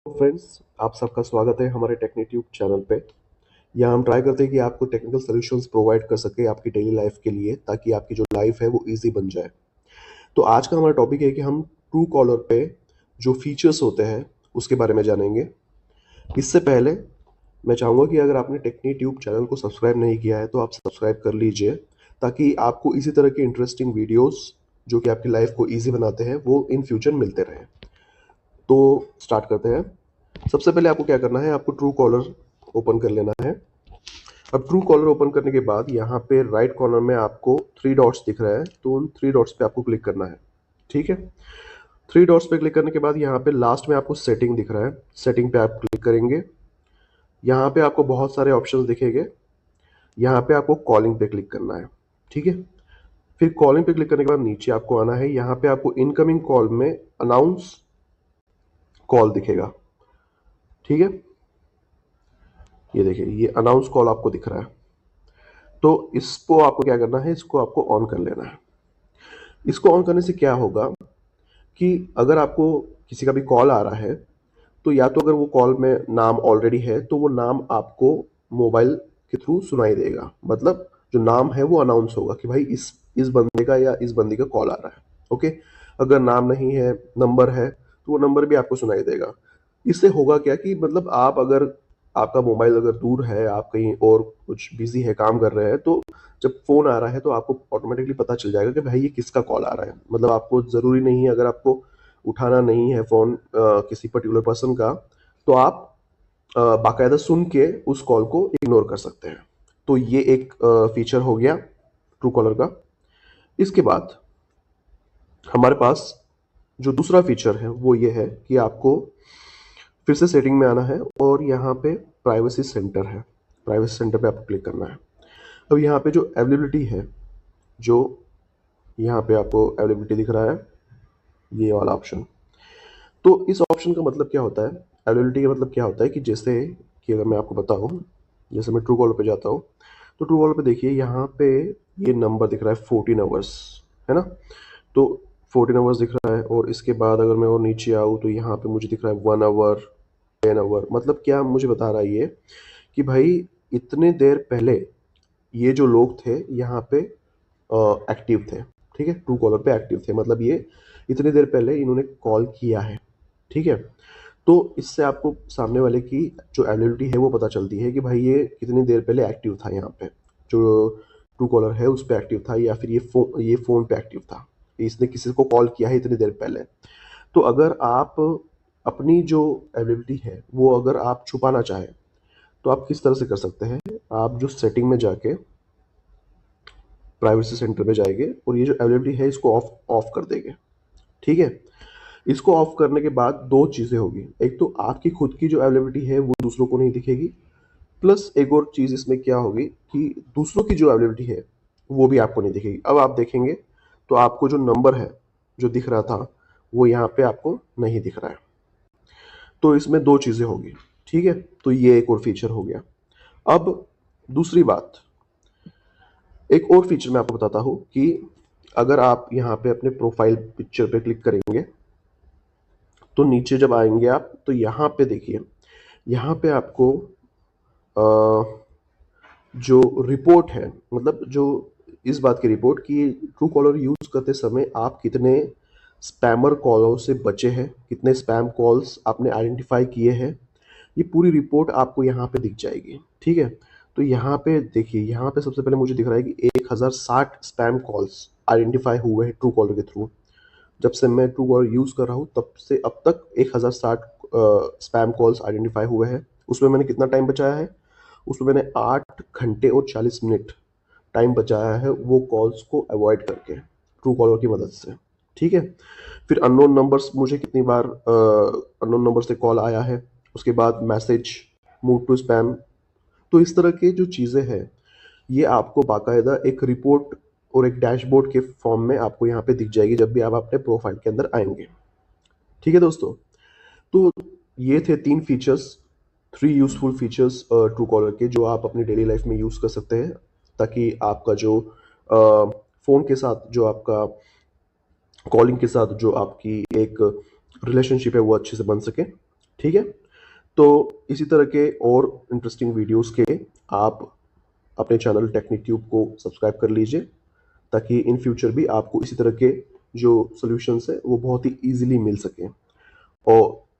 Friends, आप सबका स्वागत है हमारे टेक्नी ट्यूब चैनल पे। यहाँ हम ट्राई करते हैं कि आपको टेक्निकल सॉल्यूशंस प्रोवाइड कर सके आपकी डेली लाइफ के लिए, ताकि आपकी जो लाइफ है वो इजी बन जाए। तो आज का हमारा टॉपिक है कि हम ट्रू कॉलर पे जो फीचर्स होते हैं उसके बारे में जानेंगे। इससे पहले मैं चाहूँगा कि अगर आपने टेक्नी ट्यूब चैनल को सब्सक्राइब नहीं किया है तो आप सब्सक्राइब कर लीजिए, ताकि आपको इसी तरह के इंटरेस्टिंग वीडियोस जो कि आपकी लाइफ को ईजी बनाते हैं वो इन फ्यूचर मिलते रहें। तो स्टार्ट करते हैं। सबसे पहले आपको क्या करना है, आपको ट्रू कॉलर ओपन कर लेना है। अब ट्रू कॉलर ओपन करने के बाद यहाँ पे राइट कॉर्नर में आपको थ्री डॉट्स दिख रहा है, तो उन थ्री डॉट्स पे आपको क्लिक करना है। ठीक है, थ्री डॉट्स पे क्लिक करने के बाद यहाँ पे लास्ट में आपको सेटिंग दिख रहा है, सेटिंग पे आप क्लिक करेंगे। यहाँ पे आपको बहुत सारे ऑप्शंस दिखेंगे, यहाँ पे आपको कॉलिंग पे क्लिक करना है। ठीक है, फिर कॉलिंग पे क्लिक करने के बाद नीचे आपको आना है, यहाँ पे आपको इनकमिंग कॉल में अनाउंस कॉल दिखेगा। ठीक है, ये देखिए, ये अनाउंस कॉल आपको दिख रहा है। तो इसको आपको क्या करना है, इसको आपको ऑन कर लेना है। इसको ऑन करने से क्या होगा कि अगर आपको किसी का भी कॉल आ रहा है, तो या तो अगर वो कॉल में नाम ऑलरेडी है तो वो नाम आपको मोबाइल के थ्रू सुनाई देगा। मतलब जो नाम है वो अनाउंस होगा कि भाई इस बंदे का या इस बंदी का कॉल आ रहा है। ओके, अगर नाम नहीं है, नंबर है, तो वो नंबर भी आपको सुनाई देगा। इससे होगा क्या कि मतलब आप अगर आपका मोबाइल अगर दूर है, आप कहीं और कुछ बिजी है, काम कर रहे हैं, तो जब फोन आ रहा है तो आपको ऑटोमेटिकली पता चल जाएगा कि भाई ये किसका कॉल आ रहा है। मतलब आपको जरूरी नहीं है, अगर आपको उठाना नहीं है फोन किसी पर्टिकुलर पर्सन का, तो आप बाकायदा सुन के उस कॉल को इग्नोर कर सकते हैं। तो ये एक फीचर हो गया ट्रू कॉलर का। इसके बाद हमारे पास जो दूसरा फीचर है वो ये है कि आपको फिर से सेटिंग में आना है और यहाँ पे प्राइवेसी सेंटर है, प्राइवेसी सेंटर पे आपको क्लिक करना है। अब यहाँ पे जो अवेलेबिलिटी है, जो यहाँ पे आपको अवेलेबिलिटी दिख रहा है, ये वाला ऑप्शन। तो इस ऑप्शन का मतलब क्या होता है, अवेलेबिलिटी का मतलब क्या होता है कि जैसे कि अगर मैं आपको बताऊँ, जैसे मैं ट्रू कॉलर पे जाता हूँ, तो ट्रू कॉलर पे देखिए यहाँ पे ये नंबर दिख रहा है 14 आवर्स, है ना। तो 14 आवर्स दिख रहा है, और इसके बाद अगर मैं और नीचे आऊँ तो यहाँ पे मुझे दिख रहा है 1 आवर, 10 आवर। मतलब क्या मुझे बता रहा है ये कि भाई इतने देर पहले ये जो लोग थे यहाँ पे एक्टिव थे। ठीक है, ट्रू कॉलर पे एक्टिव थे, मतलब ये इतनी देर पहले इन्होंने कॉल किया है। ठीक है, तो इससे आपको सामने वाले की जो अवेलेबिलिटी है वो पता चलती है कि भाई ये कितनी देर पहले एक्टिव था, यहाँ पे जो ट्रू कॉलर है उस पर एक्टिव था, या फिर ये फ़ोन पे एक्टिव था, इसने किसी को कॉल किया है इतनी देर पहले। तो अगर आप अपनी जो अवेलेबिलिटी है वो अगर आप छुपाना चाहें, तो आप किस तरह से कर सकते हैं, आप जो सेटिंग में जाके प्राइवेसी सेंटर में जाएंगे और ये जो अवेलेबिलिटी है इसको ऑफ ऑफ कर देंगे। ठीक है, इसको ऑफ करने के बाद दो चीज़ें होगी, एक तो आपकी खुद की जो अवेलेबिलिटी है वो दूसरों को नहीं दिखेगी, प्लस एक और चीज़ इसमें क्या होगी कि दूसरों की जो अवेलेबिलिटी है वो भी आपको नहीं दिखेगी। अब आप देखेंगे तो आपको जो नंबर है जो दिख रहा था वो यहाँ पे आपको नहीं दिख रहा है। तो इसमें दो चीज़ें होगी। ठीक है, तो ये एक और फीचर हो गया। अब दूसरी बात, एक और फीचर मैं आपको बताता हूँ कि अगर आप यहाँ पे अपने प्रोफाइल पिक्चर पे क्लिक करेंगे, तो नीचे जब आएंगे आप तो यहाँ पे देखिए, यहाँ पे आपको जो रिपोर्ट है, मतलब जो इस बात की रिपोर्ट कि ट्रू कॉलर यूज़ करते समय आप कितने स्पैमर कॉलों से बचे हैं, कितने स्पैम कॉल्स आपने आइडेंटिफाई किए हैं, ये पूरी रिपोर्ट आपको यहाँ पे दिख जाएगी। ठीक है, तो यहाँ पे देखिए, यहाँ पे सबसे पहले मुझे दिख रहा है कि 1060 स्पैम कॉल्स आइडेंटिफाई हुए हैं ट्रू कॉलर के थ्रू। जब से मैं ट्रू कॉलर यूज़ कर रहा हूँ तब से अब तक 1060 स्पैम कॉल्स आइडेंटिफाई हुए हैं। उसमें मैंने कितना टाइम बचाया है, उसमें मैंने 8 घंटे और 40 मिनट टाइम बचाया है वो कॉल्स को अवॉइड करके ट्रू कॉलर की मदद से। ठीक है, फिर अननोन नंबर्स, मुझे कितनी बार अननोन नंबर से कॉल आया है, उसके बाद मैसेज, मूव टू स्पैम। तो इस तरह की जो चीज़ें हैं ये आपको बाकायदा एक रिपोर्ट और एक डैशबोर्ड के फॉर्म में आपको यहाँ पे दिख जाएगी जब भी आप अपने प्रोफाइल के अंदर आएंगे। ठीक है दोस्तों, तो ये थे तीन features, three useful features true collar के, जो आप अपनी डेली लाइफ में यूज़ कर सकते हैं, ताकि आपका जो फ़ोन के साथ जो आपका कॉलिंग के साथ जो आपकी एक रिलेशनशिप है वो अच्छे से बन सके। ठीक है? तो इसी तरह के और इंटरेस्टिंग वीडियोज़ के आप अपने चैनल टेक्नीट्यूब को सब्सक्राइब कर लीजिए, ताकि इन फ्यूचर भी आपको इसी तरह के जो सॉल्यूशंस हैं, वो बहुत ही ईज़िली मिल सकें। और